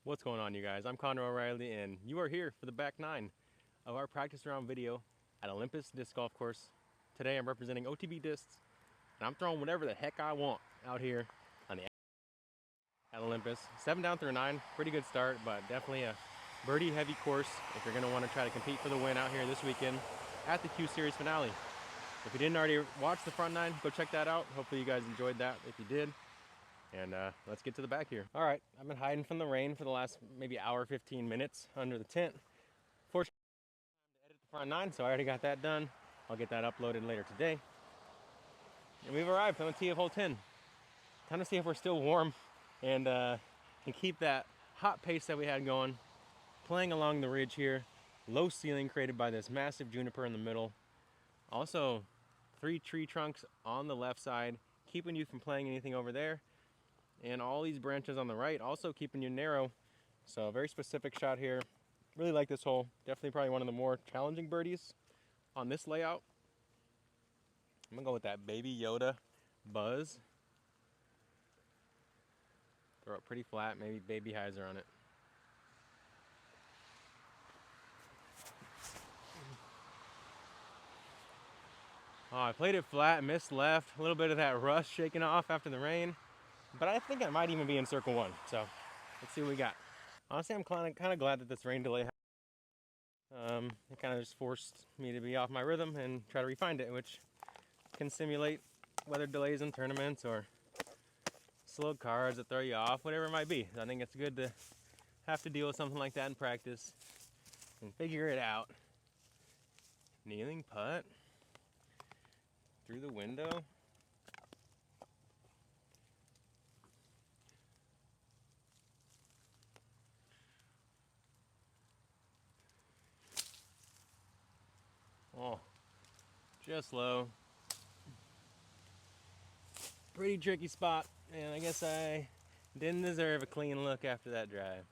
What's going on, you guys? I'm Connor O'Reilly, and you are here for the back nine of our practice round video at Olympus Disc Golf Course. Today I'm representing OTB Discs, and I'm throwing whatever the heck I want out here on the at Olympus. 7 down through 9, pretty good start, but definitely a birdie heavy course if you're going to want to try to compete for the win out here this weekend at the Q Series finale. If you didn't already watch the front nine, go check that out. Hopefully you guys enjoyed that if you did. And let's get to the back here. All right, I've been hiding from the rain for the last maybe hour, 15 minutes under the tent. Fortunately, time to edit the front nine, so I already got that done. I'll get that uploaded later today. And we've arrived on the tee of hole 10. Time to see if we're still warm and can keep that hot pace that we had going. Playing along the ridge here. Low ceiling created by this massive juniper in the middle. Also, 3 tree trunks on the left side, keeping you from playing anything over there. And all these branches on the right also keeping you narrow. So a very specific shot here. Really like this hole. Definitely probably one of the more challenging birdies on this layout. I'm gonna go with that Baby Yoda Buzz. Throw it pretty flat, maybe baby hyzer on it. Oh, I played it flat, missed left. A little bit of that rust shaking off after the rain. But I think I might even be in circle 1. So let's see what we got. Honestly, I'm kind of glad that this rain delay happened. It kind of just forced me to be off my rhythm and try to refine it, which can simulate weather delays in tournaments or slow cards that throw you off, whatever it might be. I think it's good to have to deal with something like that in practice and figure it out. Kneeling putt through the window. Oh, just low. Pretty tricky spot, and I guess I didn't deserve a clean look after that drive.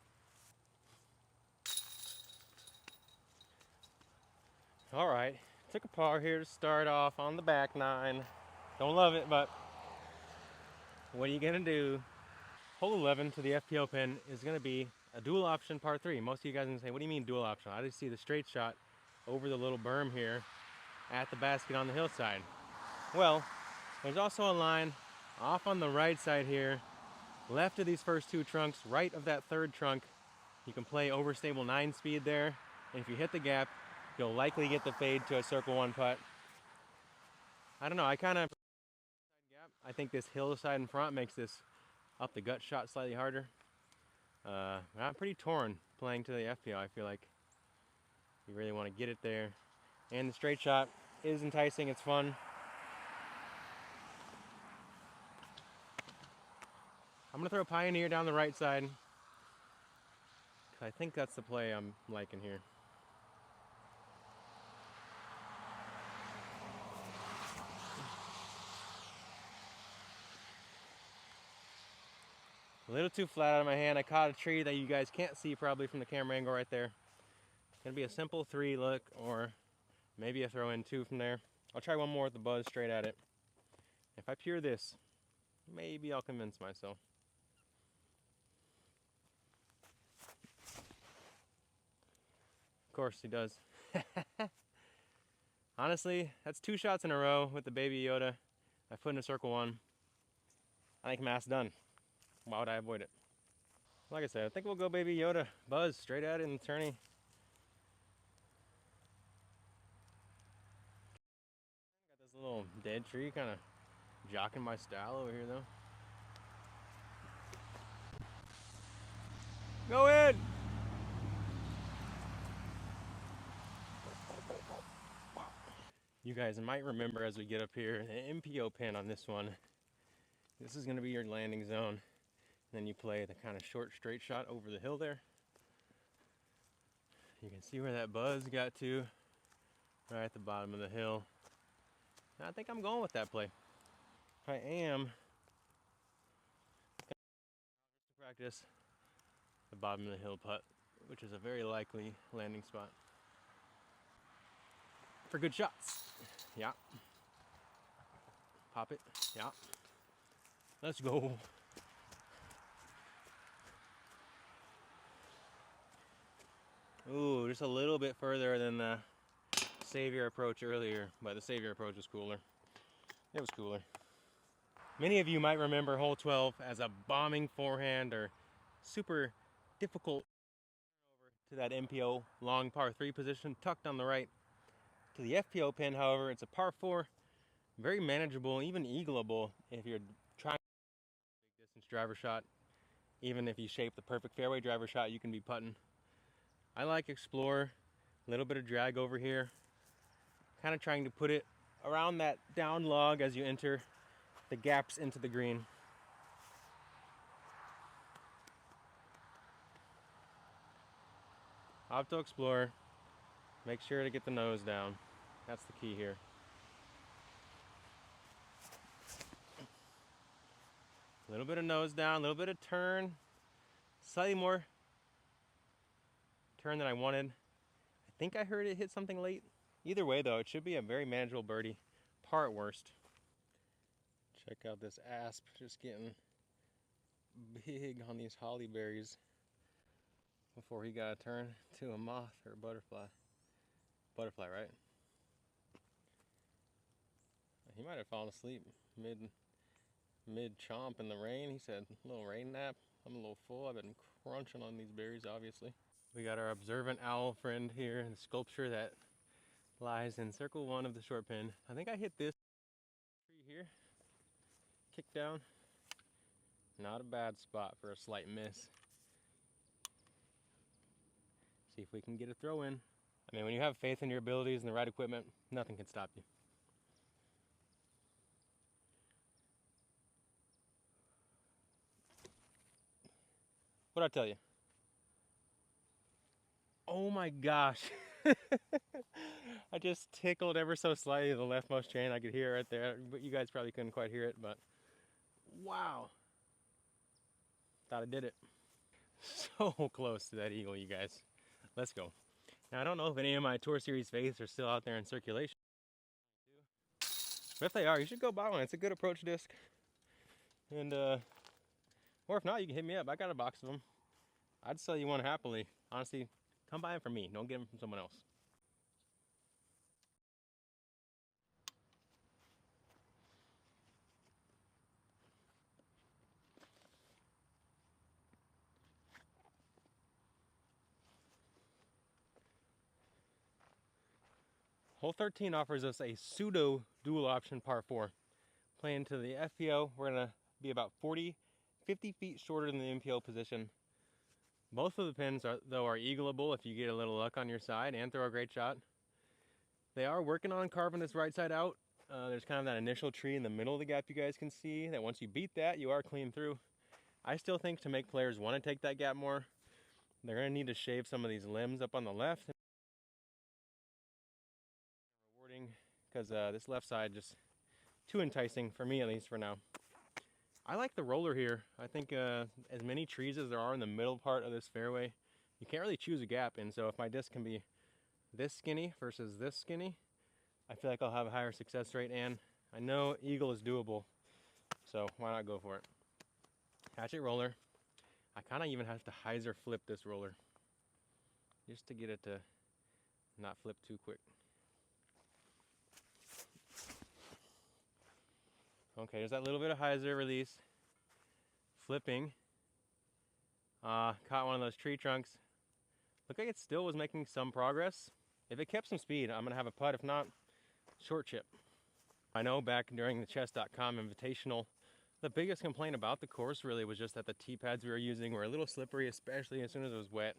All right, took a par here to start off on the back nine. Don't love it, but what are you gonna do? Hole 11 to the FPO pin is gonna be a dual option par 3. Most of you guys are gonna say, what do you mean dual option? I just see the straight shot over the little berm here at the basket on the hillside. Well, there's also a line off on the right side here, left of these first 2 trunks, right of that 3rd trunk. You can play overstable 9 speed there, and if you hit the gap, you'll likely get the fade to a circle 1 putt. I don't know, I think this hillside in front makes this up the gut shot slightly harder. I'm pretty torn playing to the FPO. I feel like you really want to get it there. And the straight shot is enticing, it's fun. I'm gonna throw a Pioneer down the right side. I think that's the play I'm liking here. A little too flat out of my hand. I caught a tree that you guys can't see probably from the camera angle right there. Gonna be a simple 3 look, or maybe a throw in 2 from there. I'll try one more with the Buzz straight at it. If I pure this, maybe I'll convince myself. Of course he does. Honestly, that's 2 shots in a row with the Baby Yoda. I put in a circle 1. I think math's done. Why would I avoid it? Like I said, I think we'll go Baby Yoda. Buzz straight at it in the tourney. Got this little dead tree kind of jocking my style over here though. Go in! You guys might remember as we get up here, the MPO pin on this one. This is going to be your landing zone. Then you play the kind of short straight shot over the hill there. You can see where that Buzz got to, right at the bottom of the hill. And I think I'm going with that play. I am to practice the bottom of the hill putt, which is a very likely landing spot for good shots. Yeah. Pop it. Yeah. Let's go. just a little bit further than the Savior approach earlier, but the Savior approach was cooler. It was cooler. Many of you might remember hole 12 as a bombing forehand or super difficult over to that MPO long par 3 position tucked on the right. To the FPO pin, however, it's a par 4, very manageable, even eagleable if you're trying a big distance driver shot. Even if you shape the perfect fairway driver shot, you can be putting. I like Explorer, a little bit of drag over here, kind of trying to put it around that down log as you enter the gaps into the green. Opto Explorer, make sure to get the nose down. That's the key here. A little bit of nose down, a little bit of turn, slightly more turn than I wanted. I think I heard it hit something late. Either way though, it should be a very manageable birdie, par at worst. Check out this asp just getting big on these holly berries before he got to turn to a moth or a butterfly. Butterfly, right? He might have fallen asleep mid chomp in the rain. He said, a little rain nap. I'm a little full. I've been crunching on these berries, obviously. We got our observant owl friend here in the sculpture that lies in circle 1 of the short pin. I think I hit this tree here. Kick down. Not a bad spot for a slight miss. See if we can get a throw in. I mean, when you have faith in your abilities and the right equipment, nothing can stop you. What'd I tell you? Oh my gosh. I just tickled ever so slightly the leftmost chain. I could hear it right there, but you guys probably couldn't quite hear it, but wow. Thought I did it. So close to that eagle, you guys. Let's go. Now, I don't know if any of my Tour Series faiths are still out there in circulation. But if they are, you should go buy one. It's a good approach disc. And, or if not, you can hit me up. I got a box of them. I'd sell you one happily. Honestly, come buy them from me. Don't get them from someone else. Hole 13 offers us a pseudo dual option par 4. Playing to the FPO, we're going to be about 50 feet shorter than the MPO position. Both of the pins, though, are eagleable if you get a little luck on your side and throw a great shot. They are working on carving this right side out. There's kind of that initial tree in the middle of the gap you guys can see, that once you beat that, you are clean through. I still think to make players want to take that gap more, they're going to need to shave some of these limbs up on the left. Rewarding, because this left side just too enticing for me, at least for now. I like the roller here. I think as many trees as there are in the middle part of this fairway, you can't really choose a gap, and so if my disc can be this skinny versus this skinny, I feel like I'll have a higher success rate, and I know eagle is doable, so why not go for it? Hatchet roller. I kind of even have to hyzer flip this roller just to get it to not flip too quick. Okay, there's that little bit of hyzer release. Flipping. Caught one of those tree trunks. Looked like it still was making some progress. If it kept some speed, I'm going to have a putt. If not, short chip. I know back during the chess.com invitational, the biggest complaint about the course really was just that the tee pads we were using were a little slippery, especially as soon as it was wet.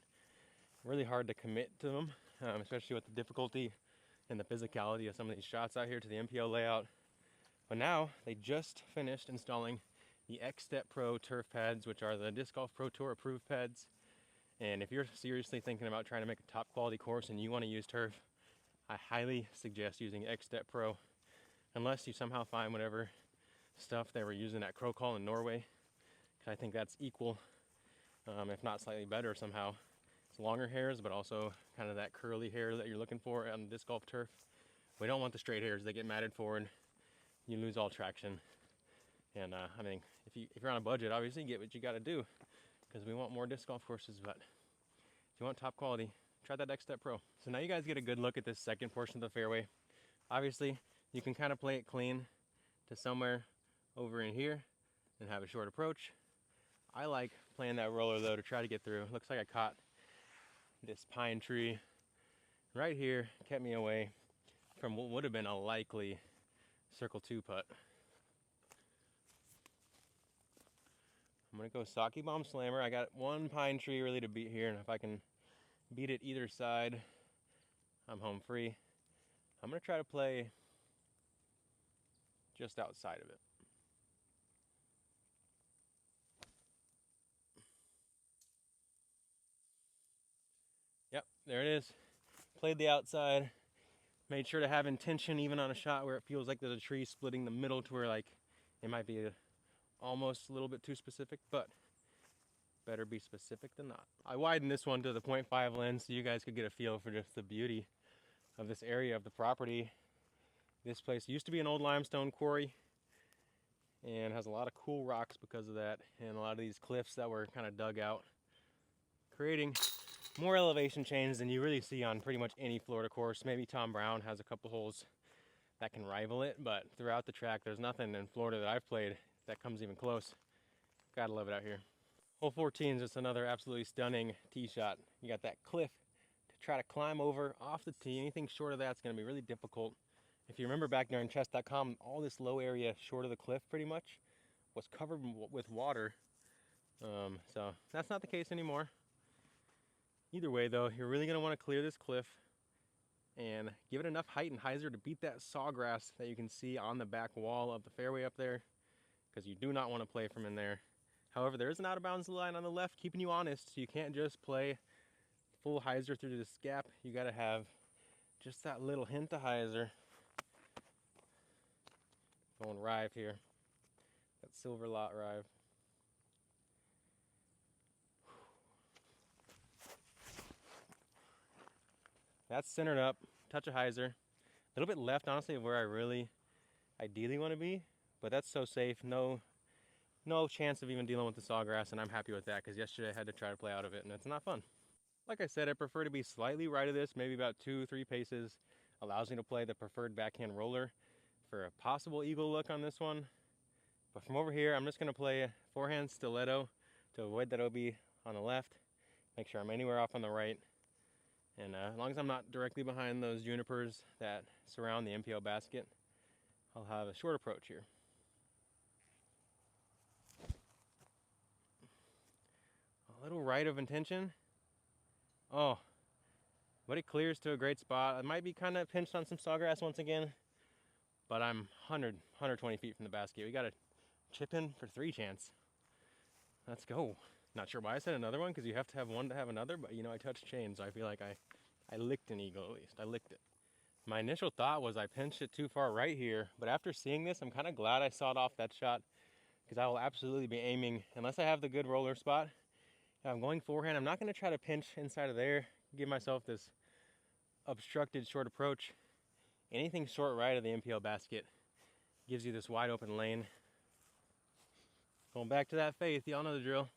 Really hard to commit to them, especially with the difficulty and the physicality of some of these shots out here to the MPO layout. But now they just finished installing the X-Step Pro turf pads, which are the Disc Golf Pro Tour approved pads. And if you're seriously thinking about trying to make a top quality course and you want to use turf, I highly suggest using X-Step Pro, unless you somehow find whatever stuff they were using at Krokal in Norway, because I think that's equal, if not slightly better somehow. It's longer hairs, but also kind of that curly hair that you're looking for on disc golf turf. We don't want the straight hairs. They get matted forward. You lose all traction. And I mean, if you're on a budget, obviously you get what you got to do, because we want more disc golf courses. But if you want top quality, try that X-Step Pro. So now you guys get a good look at this second portion of the fairway. Obviously, you can kind of play it clean to somewhere over in here and have a short approach. I like playing that roller though to try to get through. Looks like I caught this pine tree right here, kept me away from what would have been a likely circle 2 putt. I'm gonna go Saki Bomb Slammer. I got one pine tree really to beat here, and if I can beat it either side, I'm home free. I'm gonna try to play just outside of it. Yep, there it is. Played the outside. Made sure to have intention even on a shot where it feels like there's a tree splitting the middle to where like it might be almost a little bit too specific, but better be specific than not. I widened this one to the 0.5 lens so you guys could get a feel for just the beauty of this area of the property. This place used to be an old limestone quarry and has a lot of cool rocks because of that, and a lot of these cliffs that were kind of dug out, creating more elevation change than you really see on pretty much any Florida course. Maybe Tom Brown has a couple holes that can rival it, but throughout the track there's nothing in Florida that I've played that comes even close. Gotta love it out here. Hole 14 is just another absolutely stunning tee shot. You got that cliff to try to climb over off the tee. Anything short of that's going to be really difficult. If you remember back during chess.com, all this low area short of the cliff pretty much was covered with water. So that's not the case anymore. Either way though, you're really going to want to clear this cliff and give it enough height and hyzer to beat that sawgrass that you can see on the back wall of the fairway up there, because you do not want to play from in there. However, there is an out of bounds line on the left keeping you honest, so you can't just play full hyzer through this gap. You got to have just that little hint of hyzer. Going rive here. That silver lot rive. That's centered up, touch of hyzer. A little bit left, honestly, of where I really ideally want to be, but that's so safe. No chance of even dealing with the sawgrass, and I'm happy with that because yesterday I had to try to play out of it, and it's not fun. Like I said, I prefer to be slightly right of this, maybe about 2-3 paces. Allows me to play the preferred backhand roller for a possible eagle look on this one. But from over here, I'm just going to play a forehand stiletto to avoid that OB on the left. Make sure I'm anywhere off on the right. And as long as I'm not directly behind those junipers that surround the MPO basket, I'll have a short approach here. A little right of intention. Oh, but it clears to a great spot. I might be kind of pinched on some sawgrass once again, but I'm 120 feet from the basket. We got a chip in for 3 chance. Let's go. Not sure why I said another one, because you have to have one to have another, but you know, I touched chain, so I feel like I licked an eagle at least. I licked it. My initial thought was I pinched it too far right here, but after seeing this, I'm kind of glad I sawed off that shot, because I will absolutely be aiming, unless I have the good roller spot. If I'm going forehand, I'm not going to try to pinch inside of there, give myself this obstructed short approach. Anything short right of the MPO basket gives you this wide open lane. Going back to that faith, y'all know the drill.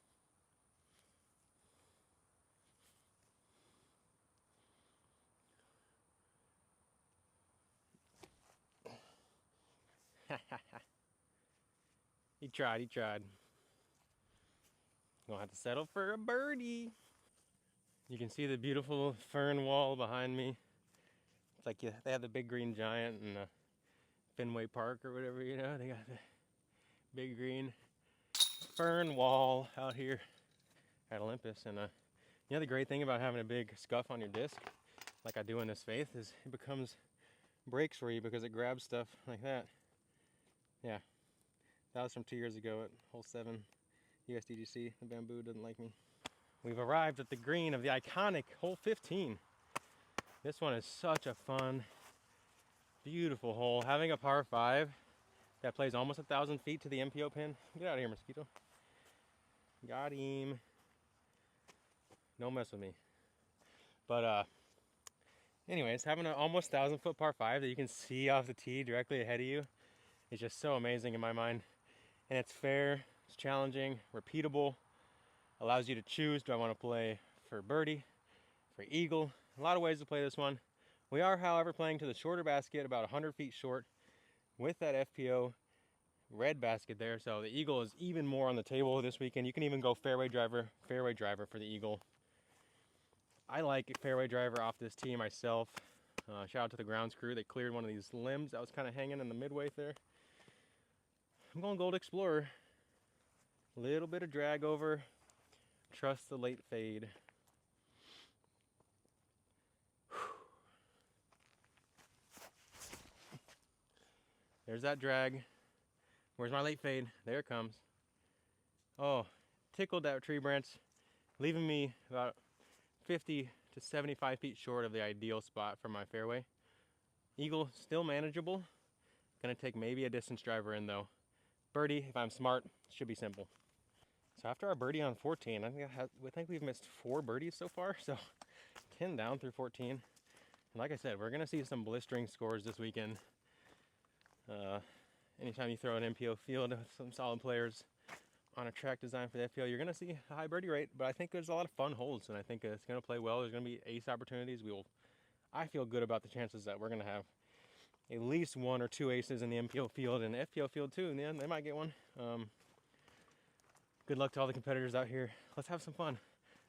He tried. Gonna have to settle for a birdie. You can see the beautiful fern wall behind me. It's like they have the big green giant in Fenway Park or whatever, you know. They got the big green fern wall out here at Olympus. And you know, the great thing about having a big scuff on your disc, like I do in this faith, is it becomes breaks for you because it grabs stuff like that. Yeah, that was from 2 years ago at hole 7 USDGC. The bamboo doesn't like me. We've arrived at the green of the iconic hole 15. This one is such a fun, beautiful hole. Having a par 5 that plays almost 1,000 feet to the MPO pin. Get out of here, mosquito. Got him. Don't mess with me. But anyways, having an almost 1,000-foot par 5 that you can see off the tee directly ahead of you is just so amazing in my mind. And it's fair, it's challenging, repeatable. Allows you to choose, do I want to play for birdie, for eagle. A lot of ways to play this one. We are, however, playing to the shorter basket, about 100 feet short, with that FPO red basket there. So the eagle is even more on the table this weekend. You can even go fairway driver for the eagle. I like fairway driver off this tee myself. Shout out to the grounds crew. They cleared one of these limbs that was kind of hanging in the midway there. I'm going Gold Explorer. A little bit of drag over. Trust the late fade. There's that drag. Where's my late fade? There it comes. Oh, tickled that tree branch, leaving me about 50 to 75 feet short of the ideal spot for my fairway. Eagle still manageable. Gonna take maybe a distance driver in though. Birdie, if I'm smart, should be simple. So after our birdie on 14, I think we've missed 4 birdies so far. So 10 down through 14. And like I said, we're gonna see some blistering scores this weekend. Anytime you throw an MPO field with some solid players on a track designed for the FPO, you're going to see a high birdie rate, but I think there's a lot of fun holes, and I think it's going to play well. There's going to be ace opportunities. I feel good about the chances that we're going to have at least 1 or 2 aces in the MPO field and the FPO field too. In the end, they might get one. Good luck to all the competitors out here. Let's have some fun,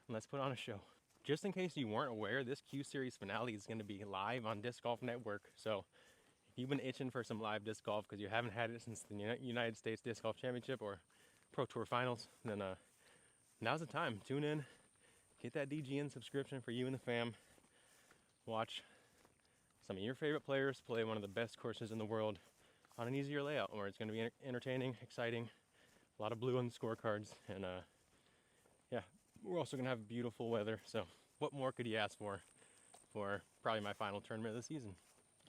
and let's put on a show. Just in case you weren't aware, this Q Series finale is going to be live on Disc Golf Network, so if you've been itching for some live disc golf because you haven't had it since the United States Disc Golf Championship or Pro Tour Finals, then now's the time. Tune in, get that DGN subscription for you and the fam. Watch some of your favorite players play one of the best courses in the world on an easier layout where it's going to be entertaining, exciting, a lot of blue on the scorecards, and yeah, we're also going to have beautiful weather. So what more could you ask for probably my final tournament of the season?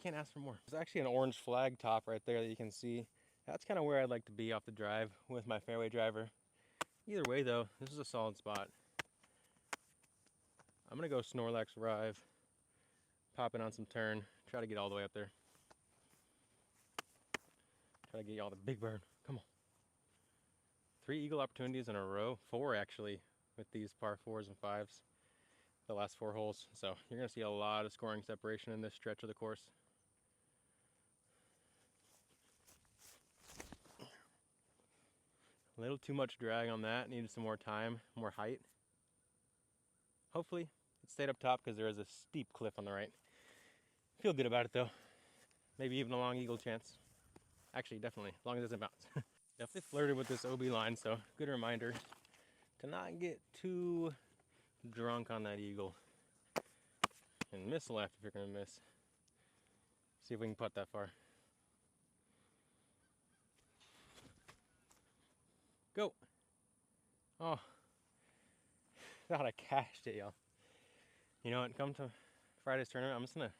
Can't ask for more. There's actually an orange flag top right there that you can see. That's kind of where I'd like to be off the drive with my fairway driver. Either way though, this is a solid spot. I'm gonna go Snorlax Rive, pop it on some turn, try to get all the way up there. Try to get y'all the big bird. Come on. 3 eagle opportunities in a row, 4 actually, with these par 4s and 5s. The last 4 holes. So you're gonna see a lot of scoring separation in this stretch of the course. A little too much drag on that, needed some more time, more height. Hopefully it stayed up top because there is a steep cliff on the right. Feel good about it though. Maybe even a long eagle chance. Actually, definitely, as long as it doesn't bounce. Definitely flirted with this OB line, so good reminder to not get too drunk on that eagle. And miss left if you're gonna miss. See if we can putt that far. Go. Oh, thought I cashed it, y'all. You know what, come to Friday's tournament, I'm just gonna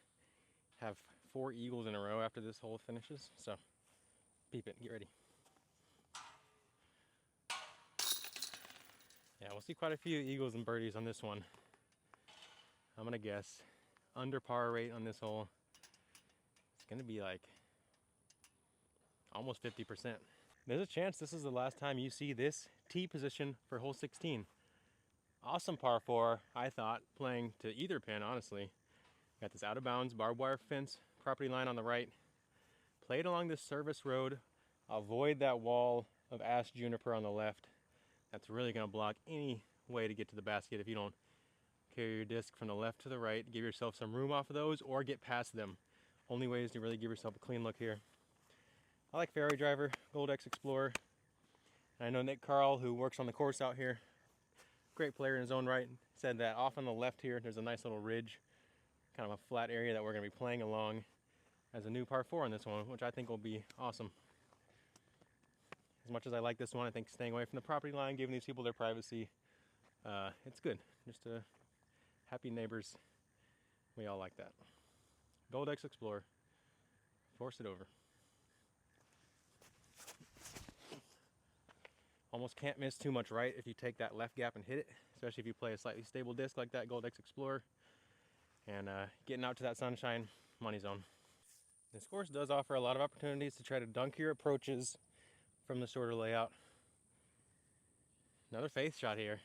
have 4 eagles in a row after this hole finishes. So, peep it, get ready. Yeah, we'll see quite a few eagles and birdies on this one. I'm gonna guess under par rate on this hole. It's gonna be like almost 50%. There's a chance this is the last time you see this tee position for hole 16. Awesome par 4, I thought, playing to either pin, honestly. Got this out of bounds barbed wire fence, property line on the right. Played along this service road. Avoid that wall of ash juniper on the left. That's really gonna block any way to get to the basket if you don't carry your disc from the left to the right. Give yourself some room off of those or get past them. Only ways to really give yourself a clean look here. I like fairway driver, Gold X Explorer. And I know Nick Carl, who works on the course out here, great player in his own right, said that off on the left here, there's a nice little ridge, kind of a flat area that we're going to be playing along as a new par 4 on this one, which I think will be awesome. As much as I like this one, I think staying away from the property line, giving these people their privacy, it's good. Just happy neighbors. We all like that. Gold X Explorer. Force it over. Almost can't miss too much right if you take that left gap and hit it, especially if you play a slightly stable disc like that Gold X Explorer. And getting out to that sunshine, money zone. This course does offer a lot of opportunities to try to dunk your approaches from the shorter layout. Another faith shot here.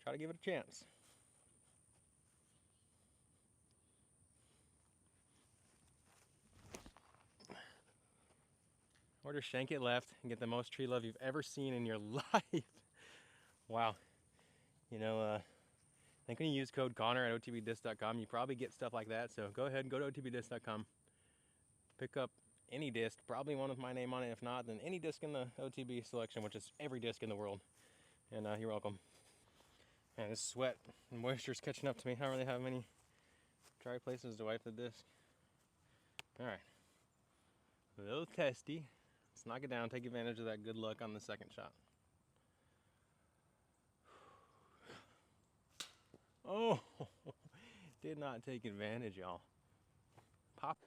Try to give it a chance. or just shank it left and get the most tree love you've ever seen in your life. Wow. You know, I think when you use code Connor at otbdisc.com, you probably get stuff like that. So go ahead and go to otbdisc.com. Pick up any disc, probably one with my name on it. If not, then any disc in the OTB selection, which is every disc in the world. And you're welcome. Man, this sweat and moisture's catching up to me. I don't really have many dry places to wipe the disc. All right. A little testy. Let's knock it down. Take advantage of that good luck on the second shot. Oh, did not take advantage, y'all. Pop.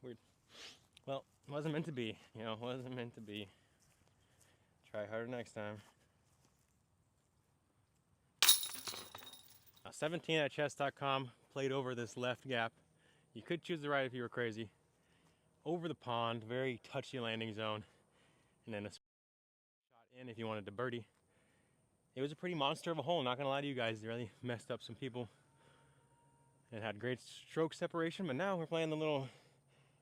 Weird. Well, wasn't meant to be. You know, wasn't meant to be. Try harder next time. Now, 17 at chess.com played over this left gap. You could choose the right if you were crazy. Over the pond, very touchy landing zone. And then a shot in if you wanted to birdie. It was a pretty monster of a hole, not gonna lie to you guys. It really messed up some people. It had great stroke separation, but now we're playing the little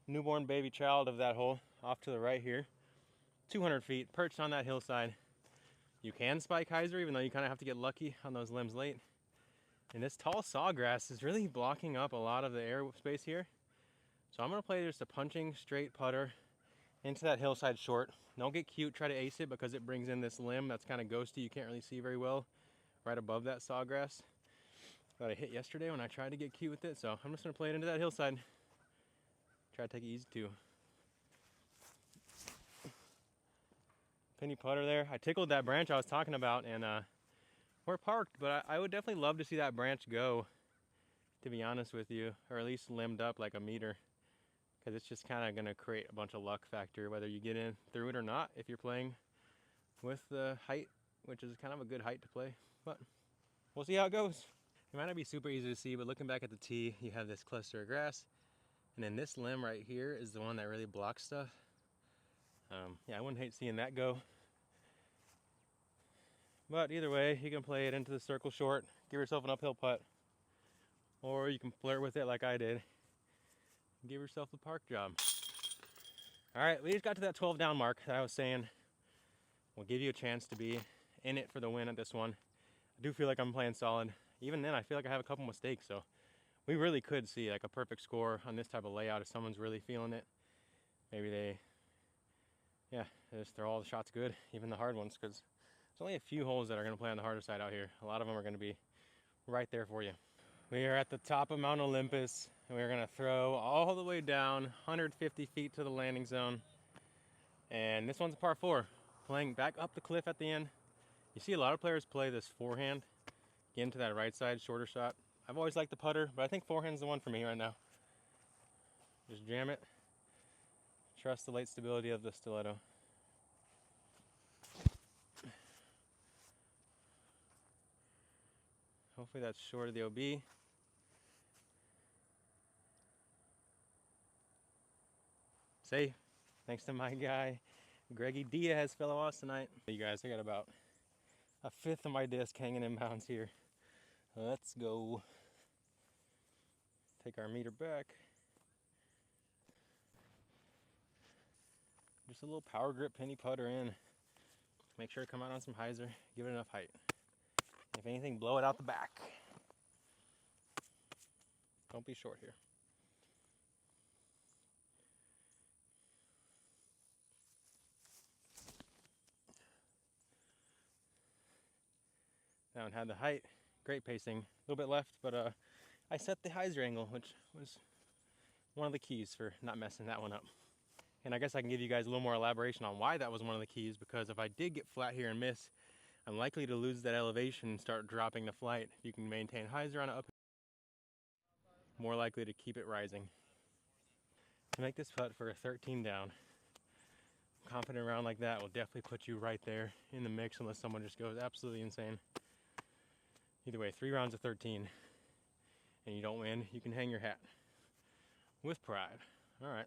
newborn baby child of that hole off to the right here. 200 feet, perched on that hillside. You can spike hyzer, even though you kind of have to get lucky on those limbs late. And this tall sawgrass is really blocking up a lot of the air space here. So I'm gonna play just a punching straight putter into that hillside short. Don't get cute, try to ace it because it brings in this limb that's kind of ghosty, you can't really see very well right above that sawgrass that I hit yesterday when I tried to get cute with it. So I'm just gonna play it into that hillside. Try to take it easy too. Penny putter there. I tickled that branch I was talking about, and we're parked, but I would definitely love to see that branch go, to be honest with you, or at least limbed up like a meter, because it's just kind of going to create a bunch of luck factor, whether you get in through it or not, if you're playing with the height, which is kind of a good height to play, but we'll see how it goes. It might not be super easy to see, but looking back at the tee, you have this cluster of grass, and then this limb right here is the one that really blocks stuff. Yeah, I wouldn't hate seeing that go. But either way, you can play it into the circle short, give yourself an uphill putt, or you can flirt with it like I did, and give yourself the park job. All right, we just got to that 12 down mark that I was saying. We'll give you a chance to be in it for the win at this one. I do feel like I'm playing solid. Even then, I feel like I have a couple mistakes, so we really could see like a perfect score on this type of layout if someone's really feeling it. Maybe they just throw all the shots good, even the hard ones, because there's only a few holes that are going to play on the harder side out here. A lot of them are going to be right there for you. We are at the top of Mount Olympus, and we're going to throw all the way down 150 feet to the landing zone. And this one's a par 4, playing back up the cliff at the end. You see a lot of players play this forehand, get into that right side, shorter shot. I've always liked the putter, but I think forehand's the one for me right now. Just jam it. Trust the late stability of the stiletto. Hopefully that's short of the OB. Safe, thanks to my guy, Greggy Diaz, fellow Austinite. You guys, I got about a fifth of my disc hanging in bounds here. Let's go. Take our meter back. Just a little power grip penny putter in. Make sure to come out on some hyzer, give it enough height. If anything, blow it out the back. Don't be short here. That one had the height, great pacing, a little bit left, but I set the hyzer angle, which was one of the keys for not messing that one up. And I guess I can give you guys a little more elaboration on why that was one of the keys, because if I did get flat here and miss, I'm likely to lose that elevation and start dropping the flight. If you can maintain hyzer on an uphill, more likely to keep it rising. To make this putt for a 13 down, confident round like that will definitely put you right there in the mix unless someone just goes absolutely insane. Either way, 3 rounds of 13 and you don't win, you can hang your hat with pride. All right.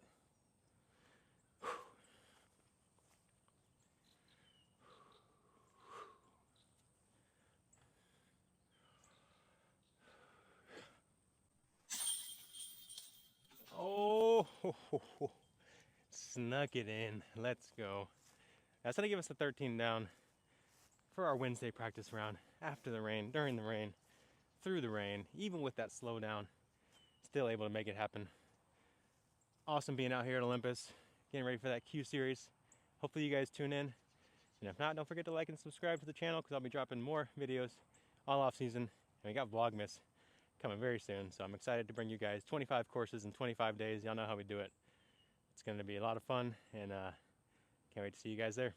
Oh. Snuck it in. Let's go. That's gonna give us a 13 down for our Wednesday practice round. After the rain, during the rain, through the rain, even with that slowdown, still able to make it happen. Awesome being out here at Olympus, getting ready for that Q series. Hopefully you guys tune in. And if not, don't forget to like and subscribe to the channel because I'll be dropping more videos all off season. And we got Vlogmas coming very soon. So I'm excited to bring you guys 25 courses in 25 days. Y'all know how we do it. It's going to be a lot of fun, and can't wait to see you guys there.